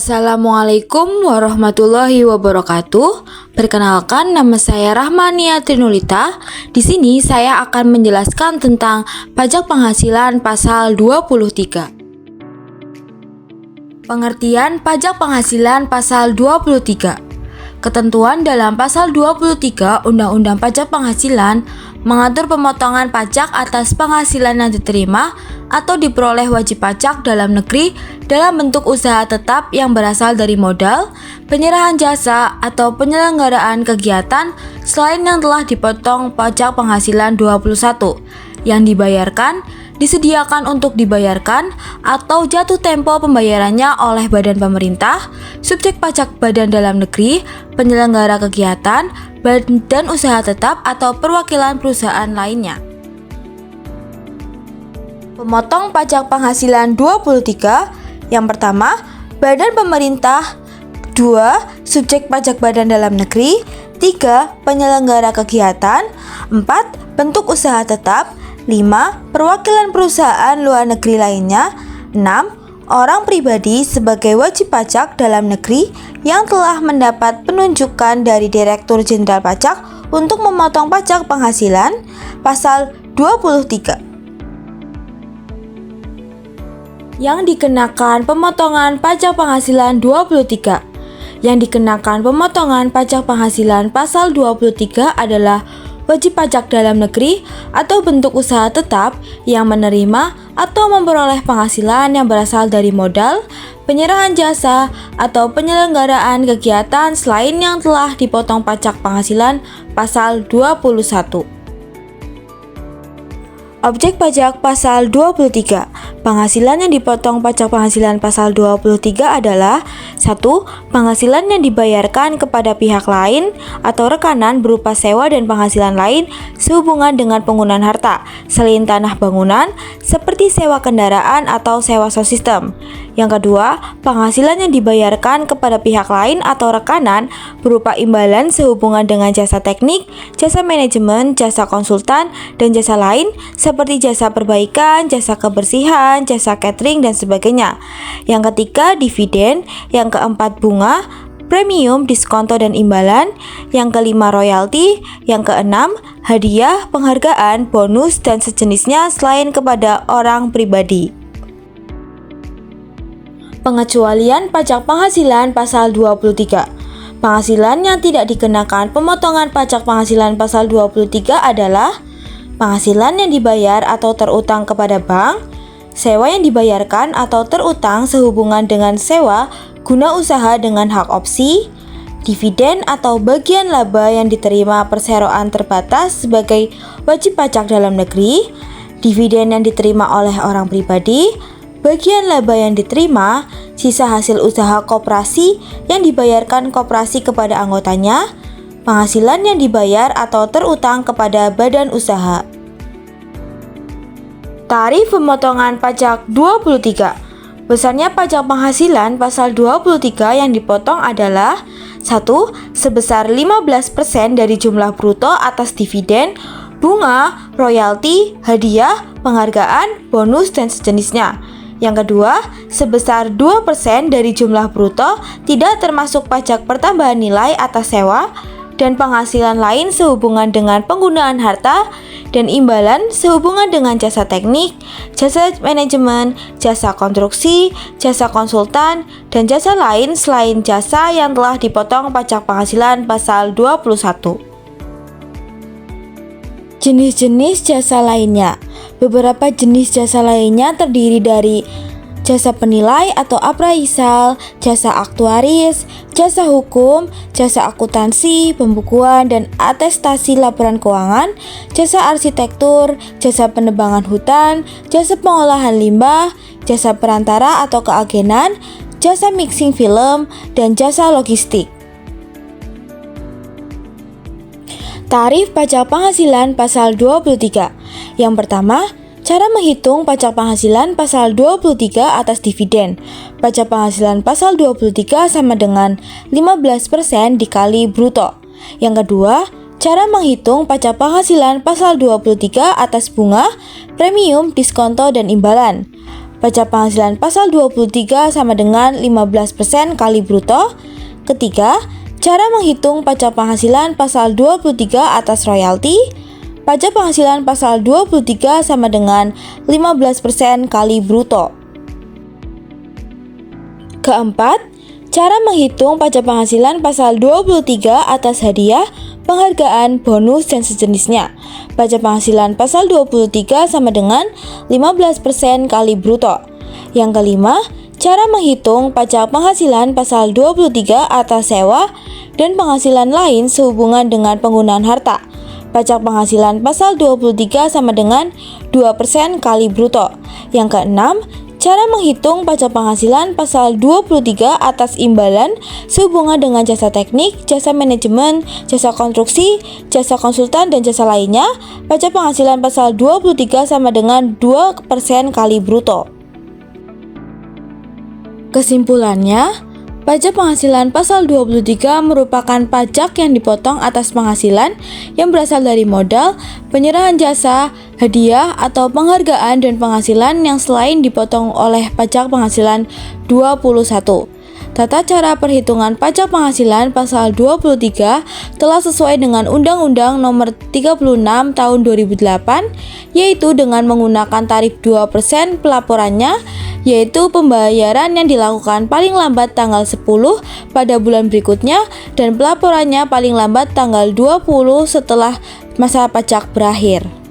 Assalamualaikum warahmatullahi wabarakatuh. Perkenalkan, nama saya Rahmania Trinulita. Di sini saya akan menjelaskan tentang pajak penghasilan pasal 23. Pengertian pajak penghasilan pasal 23. Ketentuan dalam pasal 23 Undang-Undang Pajak Penghasilan mengatur pemotongan pajak atas penghasilan yang diterima atau diperoleh wajib pajak dalam negeri dalam bentuk usaha tetap yang berasal dari modal, penyerahan jasa, atau penyelenggaraan kegiatan selain yang telah dipotong pajak penghasilan 21 yang dibayarkan, disediakan untuk dibayarkan, atau jatuh tempo pembayarannya oleh badan pemerintah, subjek pajak badan dalam negeri, penyelenggara kegiatan, badan usaha tetap, atau perwakilan perusahaan lainnya. Pemotong pajak penghasilan 23. Yang pertama, badan pemerintah. 2. Subjek pajak badan dalam negeri. 3. Penyelenggara kegiatan. 4. Bentuk usaha tetap. 5. Perwakilan perusahaan luar negeri lainnya. 6. Orang pribadi sebagai wajib pajak dalam negeri yang telah mendapat penunjukan dari Direktur Jenderal Pajak untuk memotong pajak penghasilan. Pasal 23. Yang dikenakan pemotongan pajak penghasilan 23. Yang dikenakan pemotongan pajak penghasilan pasal 23 adalah wajib pajak dalam negeri atau bentuk usaha tetap yang menerima atau memperoleh penghasilan yang berasal dari modal, penyerahan jasa, atau penyelenggaraan kegiatan selain yang telah dipotong pajak penghasilan pasal 21. Objek pajak pasal 23. Penghasilan yang dipotong pajak penghasilan pasal 23 adalah 1. Penghasilan yang dibayarkan kepada pihak lain atau rekanan berupa sewa dan penghasilan lain sehubungan dengan penggunaan harta selain tanah bangunan seperti sewa kendaraan atau sewa sound system. Yang kedua, penghasilan yang dibayarkan kepada pihak lain atau rekanan berupa imbalan sehubungan dengan jasa teknik, jasa manajemen, jasa konsultan, dan jasa lain seperti jasa perbaikan, jasa kebersihan, jasa catering, dan sebagainya. Yang ketiga, dividen. Yang keempat, bunga, premium, diskonto, dan imbalan. Yang kelima, royalti. Yang keenam, hadiah, penghargaan, bonus, dan sejenisnya selain kepada orang pribadi. Pengecualian pajak penghasilan pasal 23. Penghasilan yang tidak dikenakan pemotongan pajak penghasilan pasal 23 adalah penghasilan yang dibayar atau terutang kepada bank, sewa yang dibayarkan atau terutang sehubungan dengan sewa guna usaha dengan hak opsi, dividen atau bagian laba yang diterima perseroan terbatas sebagai wajib pajak dalam negeri, dividen yang diterima oleh orang pribadi, bagian laba yang diterima, sisa hasil usaha koperasi yang dibayarkan koperasi kepada anggotanya, penghasilan yang dibayar atau terutang kepada badan usaha. Tarif pemotongan pajak 23. Besarnya pajak penghasilan pasal 23 yang dipotong adalah 1. Sebesar 15% dari jumlah bruto atas dividen, bunga, royalti, hadiah, penghargaan, bonus, dan sejenisnya. Yang kedua, sebesar 2% dari jumlah bruto tidak termasuk pajak pertambahan nilai atas sewa dan penghasilan lain sehubungan dengan penggunaan harta dan imbalan sehubungan dengan jasa teknik, jasa manajemen, jasa konstruksi, jasa konsultan, dan jasa lain selain jasa yang telah dipotong pajak penghasilan pasal 21. Jenis-jenis jasa lainnya. Beberapa jenis jasa lainnya terdiri dari jasa penilai atau appraisal, jasa aktuaris, jasa hukum, jasa akuntansi, pembukuan dan atestasi laporan keuangan, jasa arsitektur, jasa penebangan hutan, jasa pengolahan limbah, jasa perantara atau keagenan, jasa mixing film, dan jasa logistik. Tarif pajak penghasilan pasal 23. Yang pertama, cara menghitung pajak penghasilan pasal 23 atas dividen. Pajak penghasilan pasal 23 sama dengan 15% dikali bruto. Yang kedua, cara menghitung pajak penghasilan pasal 23 atas bunga, premium, diskonto, dan imbalan. Pajak penghasilan pasal 23 sama dengan 15% kali bruto. Ketiga, cara menghitung pajak penghasilan pasal 23 atas royalti. Pajak penghasilan pasal 23 sama dengan 15% kali bruto. Keempat, cara menghitung pajak penghasilan pasal 23 atas hadiah, penghargaan, bonus, dan sejenisnya. Pajak penghasilan pasal 23 sama dengan 15% kali bruto. Yang kelima, cara menghitung pajak penghasilan pasal 23 atas sewa dan penghasilan lain sehubungan dengan penggunaan harta. Pajak penghasilan pasal 23 sama dengan 2% kali bruto. Yang keenam, cara menghitung pajak penghasilan pasal 23 atas imbalan sehubungan dengan jasa teknik, jasa manajemen, jasa konstruksi, jasa konsultan, dan jasa lainnya. Pajak penghasilan pasal 23 sama dengan 2% kali bruto. Kesimpulannya, pajak penghasilan pasal 23 merupakan pajak yang dipotong atas penghasilan yang berasal dari modal, penyerahan jasa, hadiah, atau penghargaan dan penghasilan yang selain dipotong oleh pajak penghasilan 21. Tata cara perhitungan pajak penghasilan pasal 23 telah sesuai dengan Undang-Undang Nomor 36 Tahun 2008, yaitu dengan menggunakan tarif 2% pelaporannya, yaitu pembayaran yang dilakukan paling lambat tanggal 10 pada bulan berikutnya dan pelaporannya paling lambat tanggal 20 setelah masa pajak berakhir.